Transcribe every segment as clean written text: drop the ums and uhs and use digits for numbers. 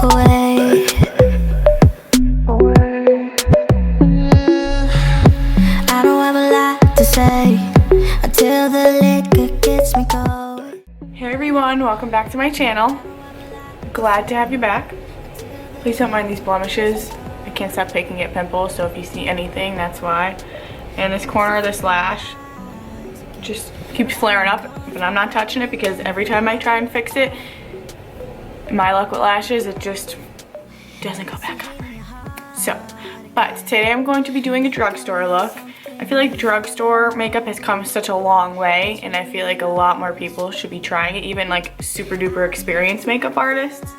away. I don't have a lot to say until the liquor gets me going. Hey everyone, welcome back to my channel. Glad to have you back. Please don't mind these blemishes. I can't stop picking at pimples, so if you see anything, that's why. And this corner of this lash just keeps flaring up, but I'm not touching it because every time I try and fix it, my luck with lashes, it just doesn't go back on right. So, but today I'm going to be doing a drugstore look. I feel like drugstore makeup has come such a long way, and I feel like a lot more people should be trying it, even like super duper experienced makeup artists.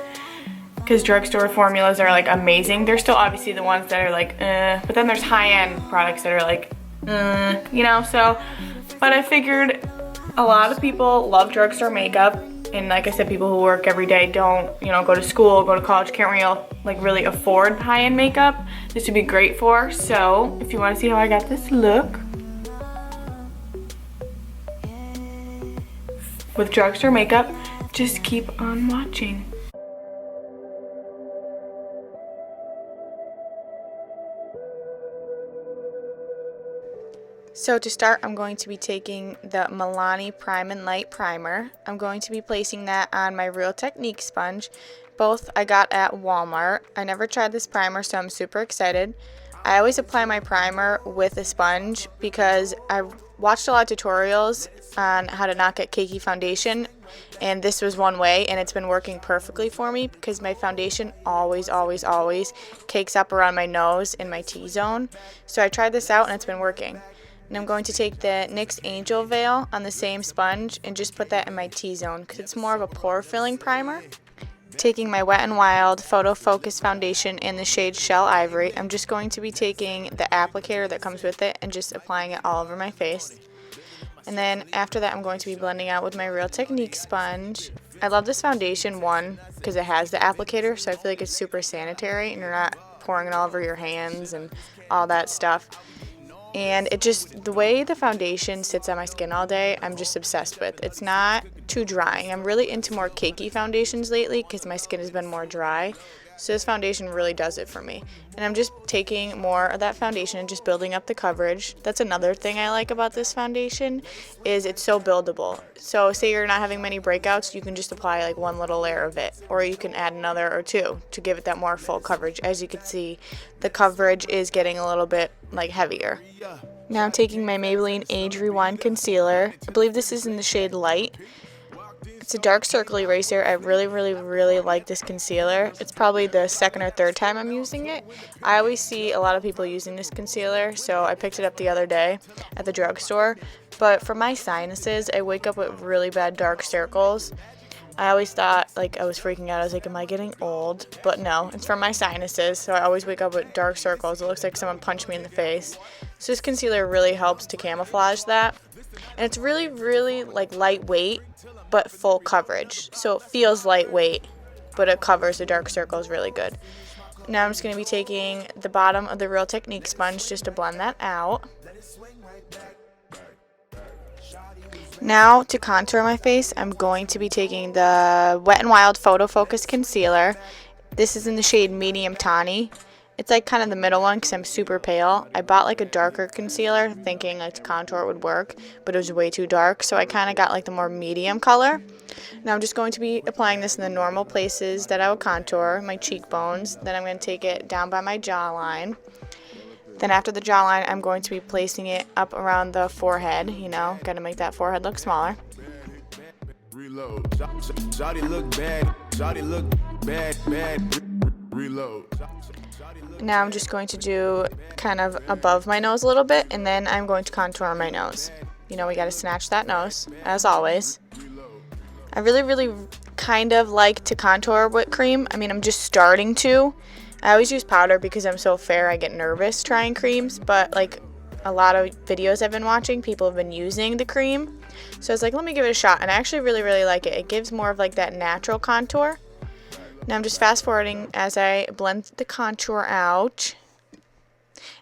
Because drugstore formulas are like amazing. They're still obviously the ones that are like, but then there's high-end products that are like, you know, so. But I figured a lot of people love drugstore makeup. And like I said, people who work every day don't, you know, go to school, go to college, can't really afford high-end makeup. This would be great for. So if you want to see how I got this look with drugstore makeup, just keep on watching. So to start, I'm going to be taking the Milani Prime and Light Primer. I'm going to be placing that on my Real Technique sponge. Both I got at Walmart. I never tried this primer, so I'm super excited. I always apply my primer with a sponge because I watched a lot of tutorials on how to not get cakey foundation, and this was one way, and it's been working perfectly for me because my foundation always cakes up around my nose and my T-zone. So I tried this out and it's been working. And I'm going to take the NYX Angel Veil on the same sponge and just put that in my T-zone because it's more of a pore filling primer. Taking my Wet n Wild Photo Focus Foundation in the shade Shell Ivory, I'm just going to be taking the applicator that comes with it and just applying it all over my face. And then after that, I'm going to be blending out with my Real Technique sponge. I love this foundation, one, because it has the applicator, so I feel like it's super sanitary and you're not pouring it all over your hands and all that stuff. And it just, the way the foundation sits on my skin all day, I'm just obsessed with. It's not too drying. I'm really into more cakey foundations lately because my skin has been more dry. So this foundation really does it for me. And I'm just taking more of that foundation and just building up the coverage. That's another thing I like about this foundation, is it's so buildable. So say you're not having many breakouts, you can just apply like one little layer of it, or you can add another or two to give it that more full coverage. As you can see, the coverage is getting a little bit like heavier. Now I'm taking my Maybelline Age Rewind Concealer. I believe this is in the shade Light. It's a dark circle eraser. I really like this concealer. It's probably the second or third time I'm using it. I always see a lot of people using this concealer, so I picked it up the other day at the drugstore. But for my sinuses, I wake up with really bad dark circles. I always thought, like, I was freaking out. I was like, am I getting old? But no, it's from my sinuses, so I always wake up with dark circles. It looks like someone punched me in the face. So this concealer really helps to camouflage that. And it's really like lightweight, but full coverage. So it feels lightweight, but it covers the dark circles really good. Now I'm just going to be taking the bottom of the Real Technique sponge just to blend that out. Now to contour my face, I'm going to be taking the Wet n Wild Photo Focus Concealer. This is in the shade Medium Tawny. It's like kind of the middle one because I'm super pale. I bought like a darker concealer thinking like to contour would work, but it was way too dark, so I kind of got like the more medium color. Now I'm just going to be applying this in the normal places that I would contour, my cheekbones. Then I'm going to take it down by my jawline. Then after the jawline, I'm going to be placing it up around the forehead, you know, got to make that forehead look smaller. Reload. Now I'm just going to do kind of above my nose a little bit, and then I'm going to contour my nose. You know, we got to snatch that nose, as always. I really kind of like to contour with cream. I mean, I'm just starting to. I always use powder because I'm so fair, I get nervous trying creams, but like a lot of videos I've been watching, people have been using the cream. So I was like, let me give it a shot, and I actually really like it. It gives more of like that natural contour. Now I'm just fast forwarding as I blend the contour out.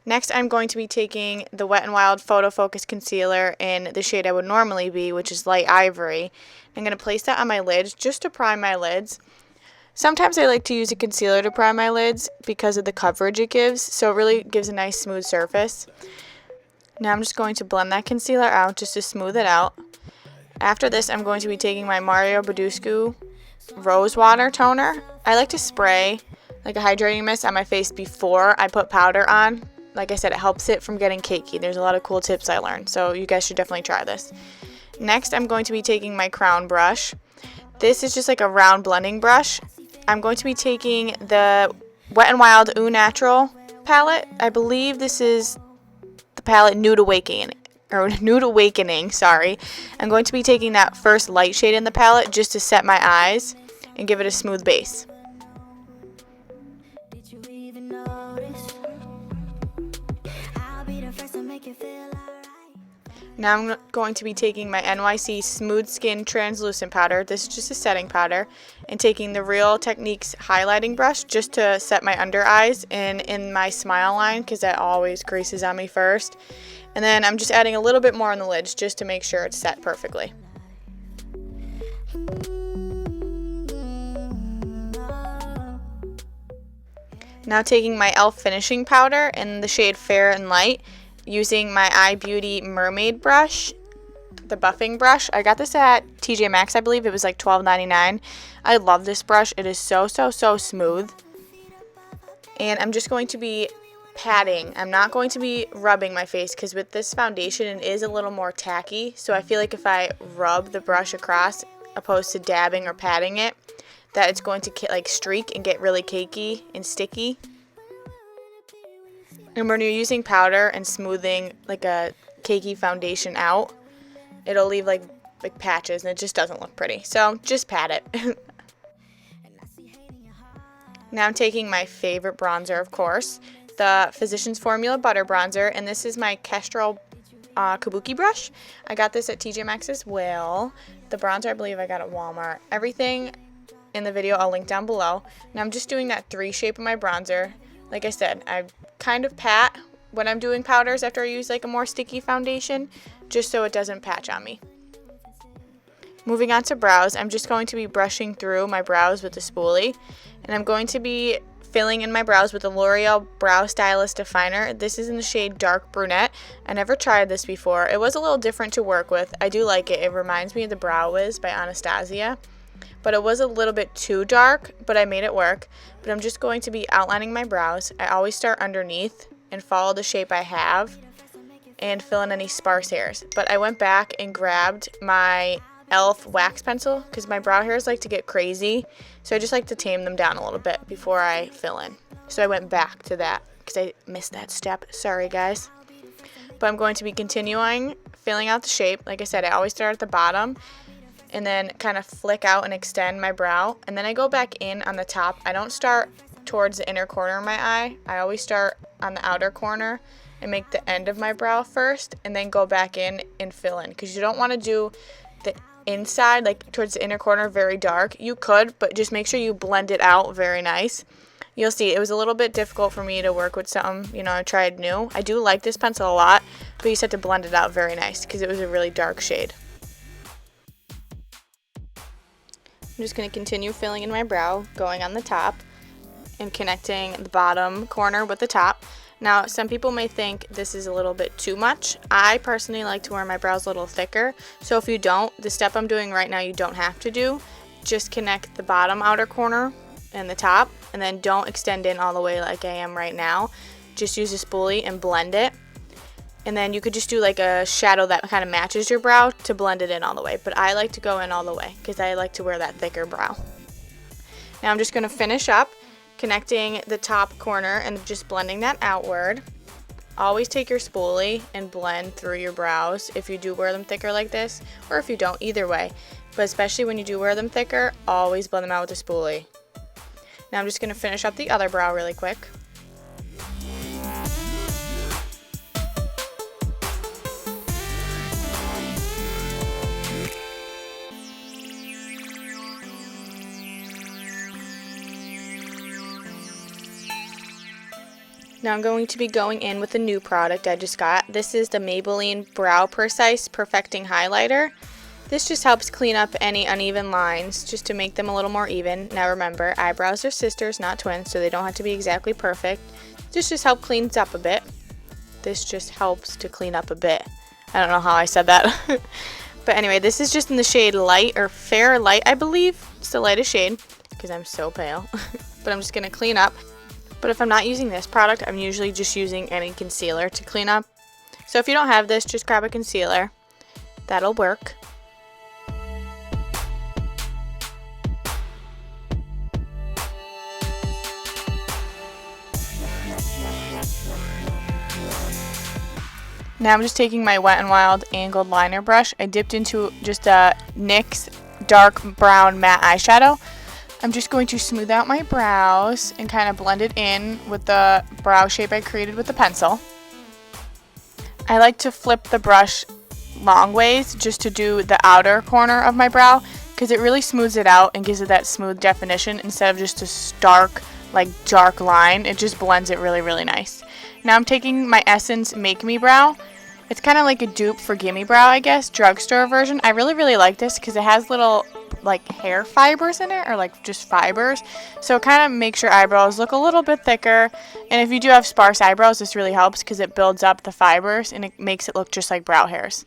Next, I'm going to be taking the Wet n Wild Photo Focus Concealer in the shade I would normally be, which is Light Ivory. I'm going to place that on my lids just to prime my lids. Sometimes I like to use a concealer to prime my lids because of the coverage it gives, so it really gives a nice smooth surface. Now I'm just going to blend that concealer out just to smooth it out. After this, I'm going to be taking my Mario Badescu Rose Water Toner. I like to spray like a hydrating mist on my face before I put powder on. Like I said, it helps it from getting cakey. There's a lot of cool tips I learned, so you guys should definitely try this. Next, I'm going to be taking my crown brush. This is just like a round blending brush. I'm going to be taking the Wet n Wild Au Natural palette. I believe this is the palette Nude Awakening, sorry. I'm going to be taking that first light shade in the palette just to set my eyes and give it a smooth base. Did you even notice? I'll be the first to make you feel alright. Now I'm going to be taking my NYC Smooth Skin Translucent Powder. This is just a setting powder. And taking the Real Techniques highlighting brush just to set my under eyes and in my smile line because that always creases on me first. And then I'm just adding a little bit more on the lids just to make sure it's set perfectly. Now taking my e.l.f. finishing powder in the shade Fair and Light, using my iBeauty Mermaid brush, the buffing brush. I got this at TJ Maxx, I believe. It was like $12.99. I love this brush. It is so smooth. And I'm just going to be patting. I'm not going to be rubbing my face because with this foundation it is a little more tacky. So I feel like if I rub the brush across opposed to dabbing or patting it, that it's going to like streak and get really cakey and sticky. And when you're using powder and smoothing like a cakey foundation out, it'll leave like patches and it just doesn't look pretty. So just pat it. Now I'm taking my favorite bronzer, of course, the Physicians Formula Butter Bronzer, and this is my Kestrel Kabuki brush. I got this at TJ Maxx as well. The bronzer I believe I got at Walmart. Everything in the video I'll link down below. Now I'm just doing that 3 shape of my bronzer. Like I said, I kind of pat when I'm doing powders after I use like a more sticky foundation, just so it doesn't patch on me. Moving on to brows, I'm just going to be brushing through my brows with the spoolie, and I'm going to be filling in my brows with the L'Oreal Brow Stylist Definer. This is in the shade Dark Brunette. I never tried this before. It was a little different to work with. I do like it. It reminds me of the Brow Wiz by Anastasia, but it was a little bit too dark, but I made it work. But I'm just going to be outlining my brows. I always start underneath and follow the shape I have and fill in any sparse hairs. But I went back and grabbed my e.l.f. wax pencil because my brow hairs like to get crazy, so I just like to tame them down a little bit before I fill in. So I went back to that because I missed that step. Sorry guys. But I'm going to be continuing filling out the shape. Like I said, I always start at the bottom and then kind of flick out and extend my brow, and then I go back in on the top. I don't start towards the inner corner of my eye. I always start on the outer corner and make the end of my brow first and then go back in and fill in, because you don't want to do the inside like towards the inner corner very dark. You could, but just make sure you blend it out very nice. You'll see it was a little bit difficult for me to work with something, I tried new. I do like this pencil a lot, but you just have to blend it out very nice because it was a really dark shade. I'm just going to continue filling in my brow, going on the top and connecting the bottom corner with the top. Now, some people may think this is a little bit too much. I personally like to wear my brows a little thicker, so if you don't, the step I'm doing right now you don't have to do. Just connect the bottom outer corner and the top, and then don't extend in all the way like I am right now. Just use a spoolie and blend it. And then you could just do like a shadow that kind of matches your brow to blend it in all the way. But I like to go in all the way because I like to wear that thicker brow. Now I'm just going to finish up connecting the top corner and just blending that outward. Always take your spoolie and blend through your brows if you do wear them thicker like this, or if you don't, either way. But especially when you do wear them thicker, always blend them out with a spoolie. Now I'm just going to finish up the other brow really quick. Now I'm going to be going in with a new product I just got. This is the Maybelline Brow Precise Perfecting Highlighter. This just helps clean up any uneven lines, just to make them a little more even. Now remember, eyebrows are sisters, not twins, so they don't have to be exactly perfect. This just helps clean up a bit. This just helps to clean up a bit. I don't know how I said that. But anyway, this is just in the shade light, or fair light, I believe. It's the lightest shade, because I'm so pale. But I'm just going to clean up. But if I'm not using this product, I'm usually just using any concealer to clean up. So if you don't have this, just grab a concealer. That'll work. Now I'm just taking my Wet n Wild angled liner brush. I dipped into just a NYX dark brown matte eyeshadow. I'm just going to smooth out my brows and kind of blend it in with the brow shape I created with the pencil. I like to flip the brush long ways just to do the outer corner of my brow, because it really smooths it out and gives it that smooth definition instead of just a stark, like dark line. It just blends it really, really nice. Now I'm taking my Essence Make Me Brow. It's kind of like a dupe for Gimme Brow, I guess, drugstore version. I really, really like this because it has little like hair fibers in it, or like just fibers. So it kind of makes your eyebrows look a little bit thicker. And if you do have sparse eyebrows, this really helps because it builds up the fibers and it makes it look just like brow hairs.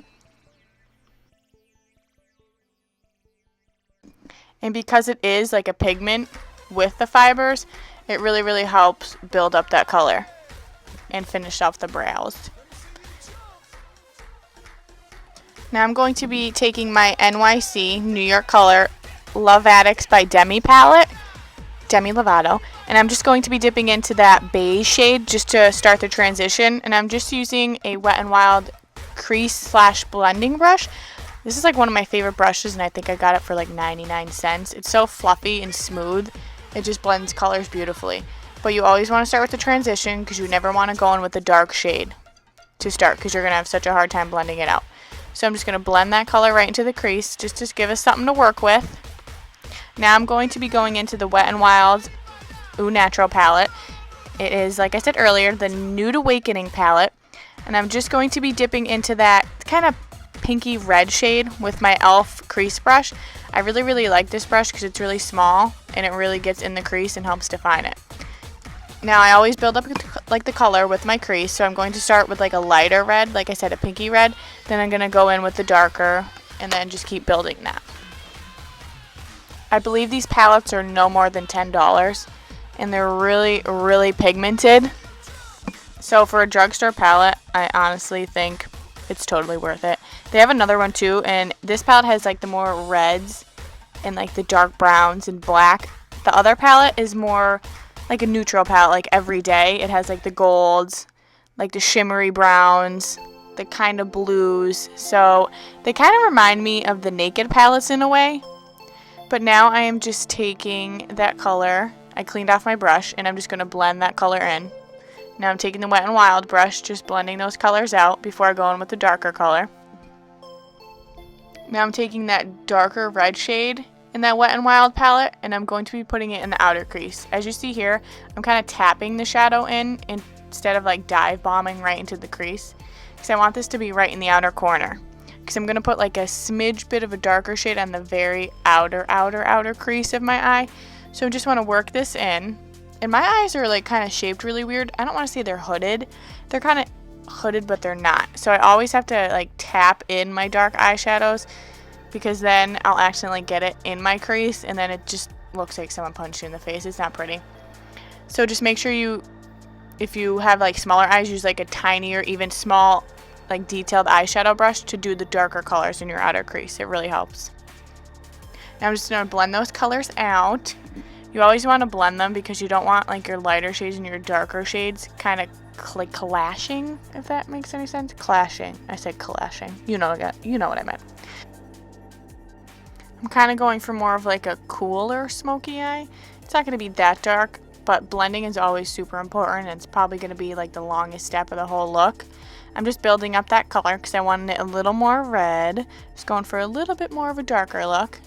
And because it is like a pigment with the fibers, it really, really helps build up that color and finish off the brows. Now I'm going to be taking my NYC New York Color Love Addicts by Demi palette, Demi Lovato, and I'm just going to be dipping into that beige shade just to start the transition. And I'm just using a Wet n Wild crease / blending brush. This is like one of my favorite brushes, and I think I got it for like 99 cents. It's so fluffy and smooth. It just blends colors beautifully. But you always want to start with the transition because you never want to go in with the dark shade to start, because you're going to have such a hard time blending it out. So I'm just going to blend that color right into the crease just to give us something to work with. Now I'm going to be going into the Wet n Wild Au Natural palette. It is, like I said earlier, the Nude Awakening palette. And I'm just going to be dipping into that kind of pinky red shade with my e.l.f. crease brush. I really, really like this brush because it's really small and it really gets in the crease and helps define it. Now I always build up like the color with my crease, so I'm going to start with like a lighter red, like I said, a pinky red. Then I'm going to go in with the darker and then just keep building that. I believe these palettes are no more than $10 and they're really, really pigmented. So for a drugstore palette, I honestly think it's totally worth it. They have another one too, and this palette has like the more reds and like the dark browns and black. The other palette is more like a neutral palette, like everyday. It has like the golds, like the shimmery browns, the kind of blues. So they kind of remind me of the Naked palettes in a way. But now I am just taking that color. I cleaned off my brush and I'm just going to blend that color in. Now I'm taking the Wet n Wild brush, just blending those colors out before I go in with the darker color. Now I'm taking that darker red shade in that Wet n Wild palette, and I'm going to be putting it in the outer crease. As you see here, I'm kind of tapping the shadow in instead of like dive bombing right into the crease, because I want this to be right in the outer corner. Because I'm going to put like a smidge bit of a darker shade on the very outer crease of my eye. So I just want to work this in. And my eyes are like kind of shaped really weird. I don't want to say they're hooded. They're kind of hooded, but they're not. So I always have to like tap in my dark eyeshadows, because then I'll accidentally get it in my crease and then it just looks like someone punched you in the face. It's not pretty. So just make sure if you have like smaller eyes, use like a tiny or even small like detailed eyeshadow brush to do the darker colors in your outer crease. It really helps. Now I'm just going to blend those colors out. You always want to blend them because you don't want like your lighter shades and your darker shades kind of like clashing, if that makes any sense. Clashing. I said clashing. You know what I meant. I'm kind of going for more of like a cooler smoky eye. It's not going to be that dark, but blending is always super important, and it's probably going to be like the longest step of the whole look. I'm just building up that color because I wanted it a little more red. Just going for a little bit more of a darker look.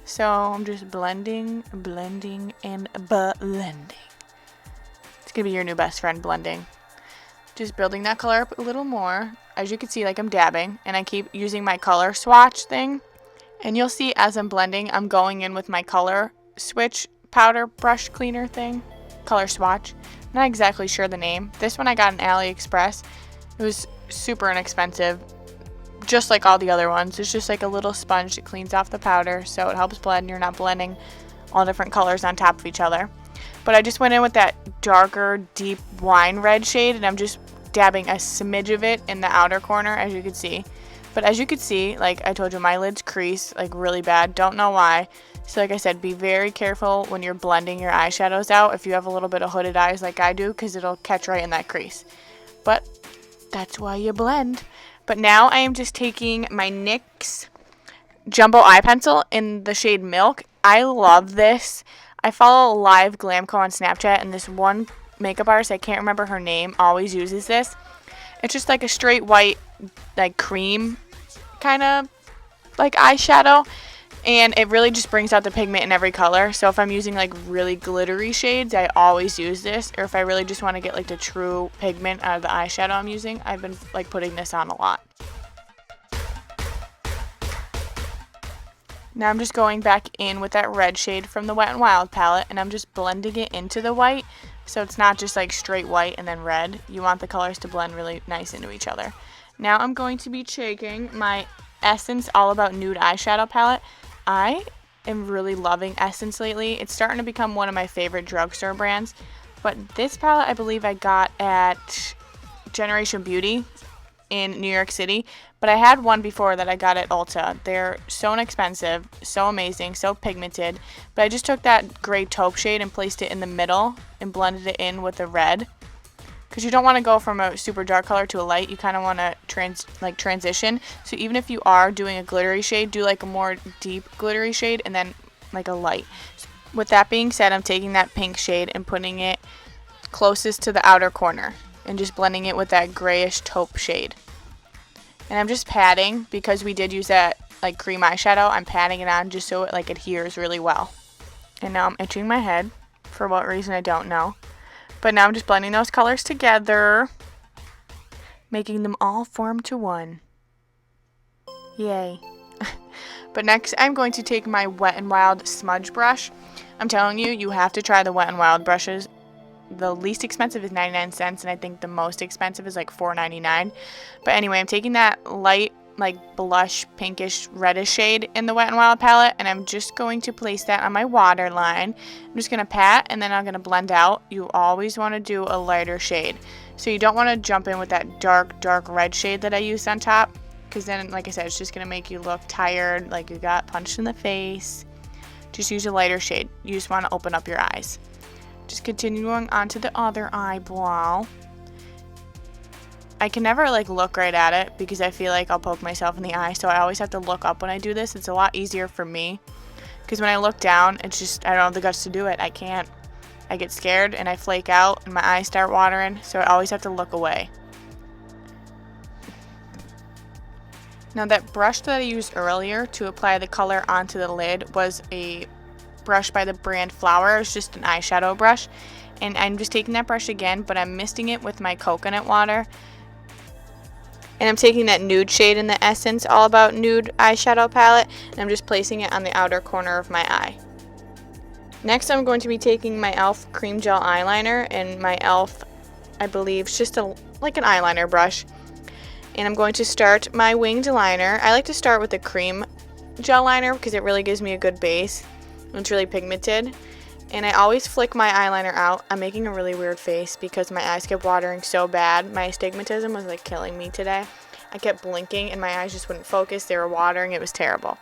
So I'm just blending, and blending. It's going to be your new best friend, blending. Just building that color up a little more. As you can see, like I'm dabbing, and I keep using my color swatch thing And you'll see as I'm blending, I'm going in with my color switch powder brush cleaner thing, color swatch. Not exactly sure the name. This one I got in AliExpress. It was super inexpensive, just like all the other ones. It's just like a little sponge that cleans off the powder, so it helps blend. You're not blending all different colors on top of each other. But I just went in with that darker, deep wine red shade, and I'm just dabbing a smidge of it in the outer corner, as you can see. But as you can see, like I told you, my lids crease like really bad. Don't know why. So like I said, be very careful when you're blending your eyeshadows out if you have a little bit of hooded eyes like I do, because it'll catch right in that crease. But that's why you blend. But now I am just taking my NYX Jumbo Eye Pencil in the shade Milk. I love this. I follow Live Glamco on Snapchat, and this one makeup artist, I can't remember her name, always uses this. It's just like a straight white, like cream kind of like eyeshadow. And it really just brings out the pigment in every color. So if I'm using like really glittery shades, I always use this. Or if I really just want to get like the true pigment out of the eyeshadow I'm using, I've been like putting this on a lot. Now I'm just going back in with that red shade from the Wet n Wild palette, and I'm just blending it into the white. So it's not just like straight white and then red. You want the colors to blend really nice into each other. Now I'm going to be taking my Essence All About Nude eyeshadow palette. I am really loving Essence lately. It's starting to become one of my favorite drugstore brands. But this palette I believe I got at Generation Beauty in New York City. But I had one before that I got at Ulta. They're so inexpensive, so amazing, so pigmented. But I just took that gray taupe shade and placed it in the middle and blended it in with the red. Because you don't want to go from a super dark color to a light. You kind of want to transition. So even if you are doing a glittery shade, do like a more deep glittery shade and then like a light. With that being said, I'm taking that pink shade and putting it closest to the outer corner and just blending it with that grayish taupe shade. And I'm just patting, because we did use that like cream eyeshadow. I'm patting it on just so it like adheres really well. And now I'm itching my head. For what reason, I don't know. But now I'm just blending those colors together, making them all form to one. Yay. But next I'm going to take my Wet n Wild smudge brush. I'm telling you, you have to try the Wet n Wild brushes. The least expensive is 99 cents, and I think the most expensive is like $4.99. But anyway, I'm taking that light, like blush, pinkish, reddish shade in the Wet n Wild palette, and I'm just going to place that on my waterline. I'm just going to pat, and then I'm going to blend out. You always want to do a lighter shade. So you don't want to jump in with that dark, dark red shade that I used on top, because then, like I said, it's just going to make you look tired, like you got punched in the face. Just use a lighter shade. You just want to open up your eyes. Just continuing on to the other eyebrow. I can never like look right at it because I feel like I'll poke myself in the eye, so I always have to look up when I do this. It's a lot easier for me because when I look down, it's just I don't have the guts to do it. I can't. I get scared and I flake out and my eyes start watering, so I always have to look away. Now that brush that I used earlier to apply the color onto the lid was a brush by the brand Flower. It's just an eyeshadow brush, and I'm just taking that brush again, but I'm misting it with my coconut water, and I'm taking that nude shade in the Essence All About Nude eyeshadow palette, and I'm just placing it on the outer corner of my eye. Next I'm going to be taking my e.l.f. cream gel eyeliner and my e.l.f. I believe it's just like an eyeliner brush, and I'm going to start my winged liner. I like to start with a cream gel liner because it really gives me a good base. It's really pigmented, and I always flick my eyeliner out. I'm making a really weird face because my eyes kept watering so bad. My astigmatism was like killing me today. I kept blinking and my eyes just wouldn't focus. They were watering. It was terrible.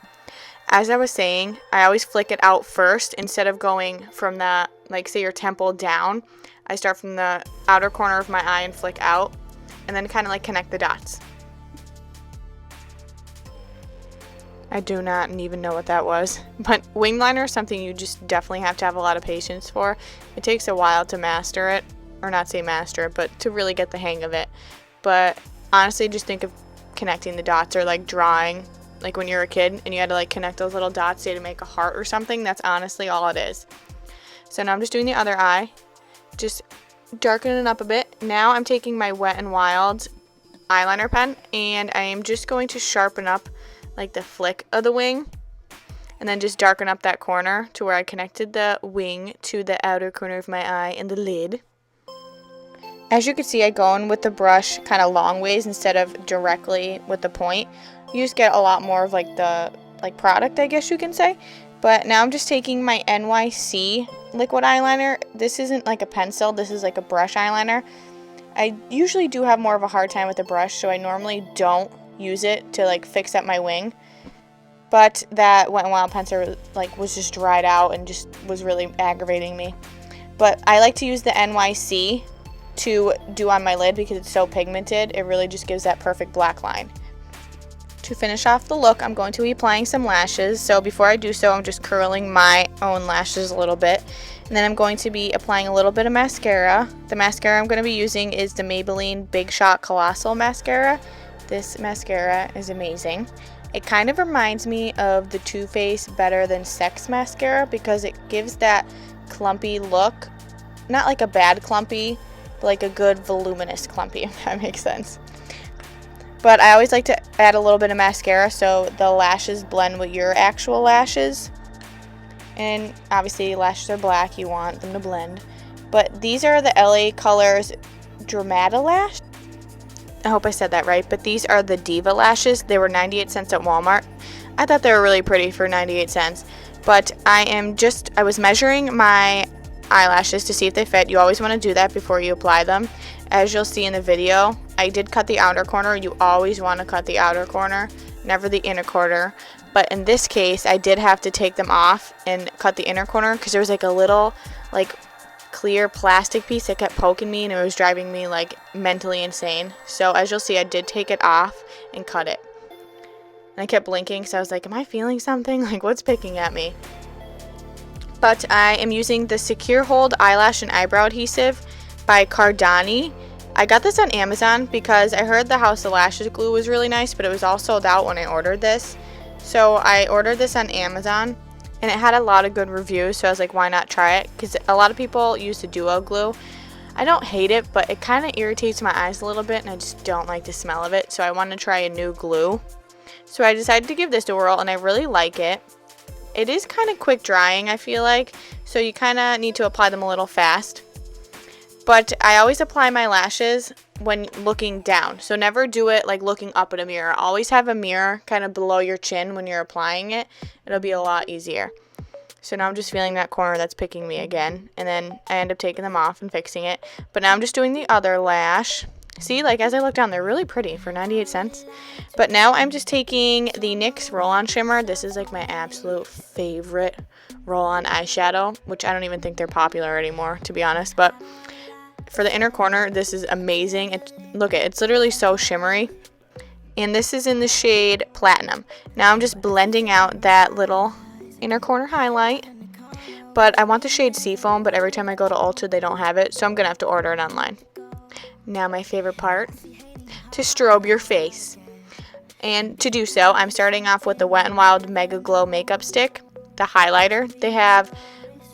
As I was saying, I always flick it out first instead of going from the, like say your temple down. I start from the outer corner of my eye and flick out, and then kind of like connect the dots. I do not even know what that was. But wing liner is something you just definitely have to have a lot of patience for. It takes a while to master it, or not say master it, but to really get the hang of it. But honestly, just think of connecting the dots, or like drawing, like when you're a kid and you had to like connect those little dots say to make a heart or something. That's honestly all it is. So now I'm just doing the other eye, just darkening it up a bit. Now I'm taking my Wet n Wild eyeliner pen, and I am just going to sharpen up like the flick of the wing, and then just darken up that corner to where I connected the wing to the outer corner of my eye and the lid. As you can see, I go in with the brush kind of long ways instead of directly with the point. You just get a lot more of like the product, I guess you can say. But now I'm just taking my NYC liquid eyeliner. This isn't like a pencil, this is like a brush eyeliner. I usually do have more of a hard time with the brush, so I normally don't use it to like fix up my wing. But that Wet n Wild pencil like was just dried out and just was really aggravating me. But I like to use the NYC to do on my lid because it's so pigmented. It really just gives that perfect black line. To finish off the look, I'm going to be applying some lashes. So before I do so, I'm just curling my own lashes a little bit. And then I'm going to be applying a little bit of mascara. The mascara I'm going to be using is the Maybelline Big Shot Colossal Mascara. This mascara is amazing. It kind of reminds me of the Too Faced Better Than Sex mascara because it gives that clumpy look. Not like a bad clumpy, but like a good voluminous clumpy, if that makes sense. But I always like to add a little bit of mascara so the lashes blend with your actual lashes. And obviously lashes are black, you want them to blend. But these are the LA Colors Dramatilash. I hope I said that right, but these are the Diva lashes. They were 98 cents at Walmart. I thought they were really pretty for 98 cents. But I was measuring my eyelashes to see if they fit. You always want to do that before you apply them. As you'll see in the video, I did cut the outer corner. You always want to cut the outer corner, never the inner corner. But in this case, I did have to take them off and cut the inner corner because there was like a little like clear plastic piece that kept poking me and it was driving me like mentally insane. So as you'll see, I did take it off and cut it. And I kept blinking because I was like, am I feeling something? Like, what's picking at me? But I am using the Secure Hold Eyelash and Eyebrow Adhesive by Cardani. I got this on Amazon because I heard the House of Lashes glue was really nice, but it was all sold out when I ordered this. So I ordered this on Amazon, and it had a lot of good reviews, so I was like, why not try it? Because a lot of people use the Duo glue. I don't hate it, but it kind of irritates my eyes a little bit, and I just don't like the smell of it, so I want to try a new glue. So I decided to give this a whirl, and I really like it. It is kind of quick drying, I feel like, so you kind of need to apply them a little fast. But I always apply my lashes when looking down, so never do it like looking up at a mirror. Always have a mirror kind of below your chin when you're applying it. It'll be a lot easier. So now I'm just feeling that corner that's picking me again, and then I end up taking them off and fixing it. But now I'm just doing the other lash. See, like as I look down, they're really pretty for 98 cents. But now I'm just taking the NYX Roll-On Shimmer. This is like my absolute favorite roll-on eyeshadow, which I don't even think they're popular anymore, to be honest. But for the inner corner, this is amazing. Look, it's literally so shimmery. And this is in the shade Platinum. Now I'm just blending out that little inner corner highlight. But I want the shade Seafoam, but every time I go to Ulta, they don't have it. So I'm going to have to order it online. Now my favorite part, to strobe your face. And to do so, I'm starting off with the Wet n Wild Mega Glow Makeup Stick, the highlighter.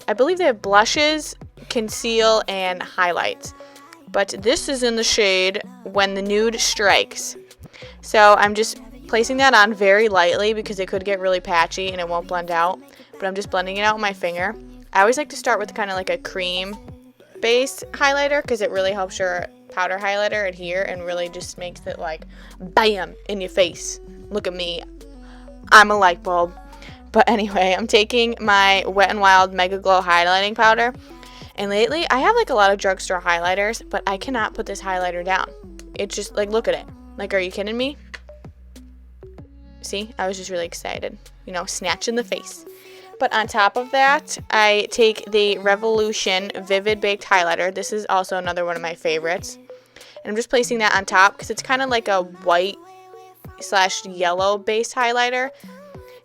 I believe they have blushes, conceal, and highlights. But this is in the shade When the Nude Strikes. So I'm just placing that on very lightly because it could get really patchy and it won't blend out. But I'm just blending it out with my finger. I always like to start with kind of like a cream base highlighter because it really helps your powder highlighter adhere and really just makes it like bam in your face. Look at me, I'm a light bulb. But anyway, I'm taking my Wet n Wild Mega Glow highlighting powder, and lately I have like a lot of drugstore highlighters, but I cannot put this highlighter down. It's just like, look at it, like, are you kidding me? See, I was just really excited, you know, snatch in the face. But on top of that, I take the Revolution Vivid Baked Highlighter. This is also another one of my favorites. And I'm just placing that on top because it's kind of like a white / yellow based highlighter.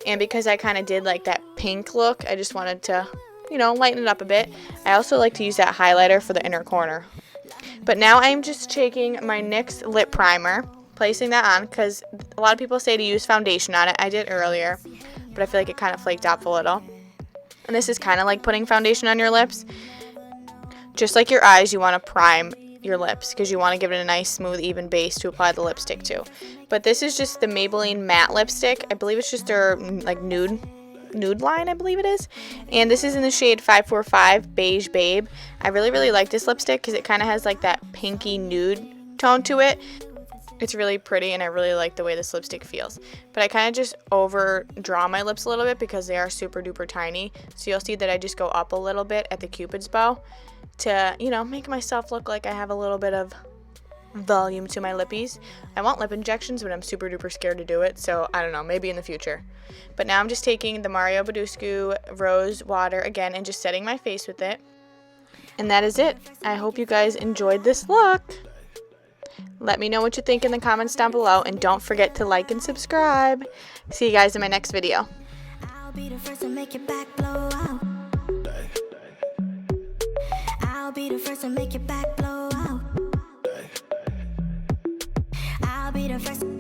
And because I kind of did like that pink look, I just wanted to, you know, lighten it up a bit. I also like to use that highlighter for the inner corner. But now I'm just taking my NYX Lip Primer, placing that on because a lot of people say to use foundation on it. I did earlier, but I feel like it kind of flaked off a little. And this is kind of like putting foundation on your lips. Just like your eyes, you want to prime your lips because you want to give it a nice, smooth, even base to apply the lipstick to. But this is just the Maybelline Matte Lipstick. I believe it's just their like nude Nude Line, I believe it is. And this is in the shade 545 Beige Babe. I really like this lipstick because it kind of has like that pinky nude tone to it. It's really pretty, and I really like the way this lipstick feels. But I kind of just overdraw my lips a little bit because they are super duper tiny. So you'll see that I just go up a little bit at the Cupid's bow to, you know, make myself look like I have a little bit of volume to my lippies. I want lip injections, but I'm super duper scared to do it, so I don't know, maybe in the future. But now I'm just taking the Mario Badescu Rose Water again and just setting my face with it. And that is it. I hope you guys enjoyed this look. Let me know what you think in the comments down below, and don't forget to like and subscribe. See you guys in my next video. I'll be the first to make your back blow out. I'll be the first to make your back blow out. I'll be the first.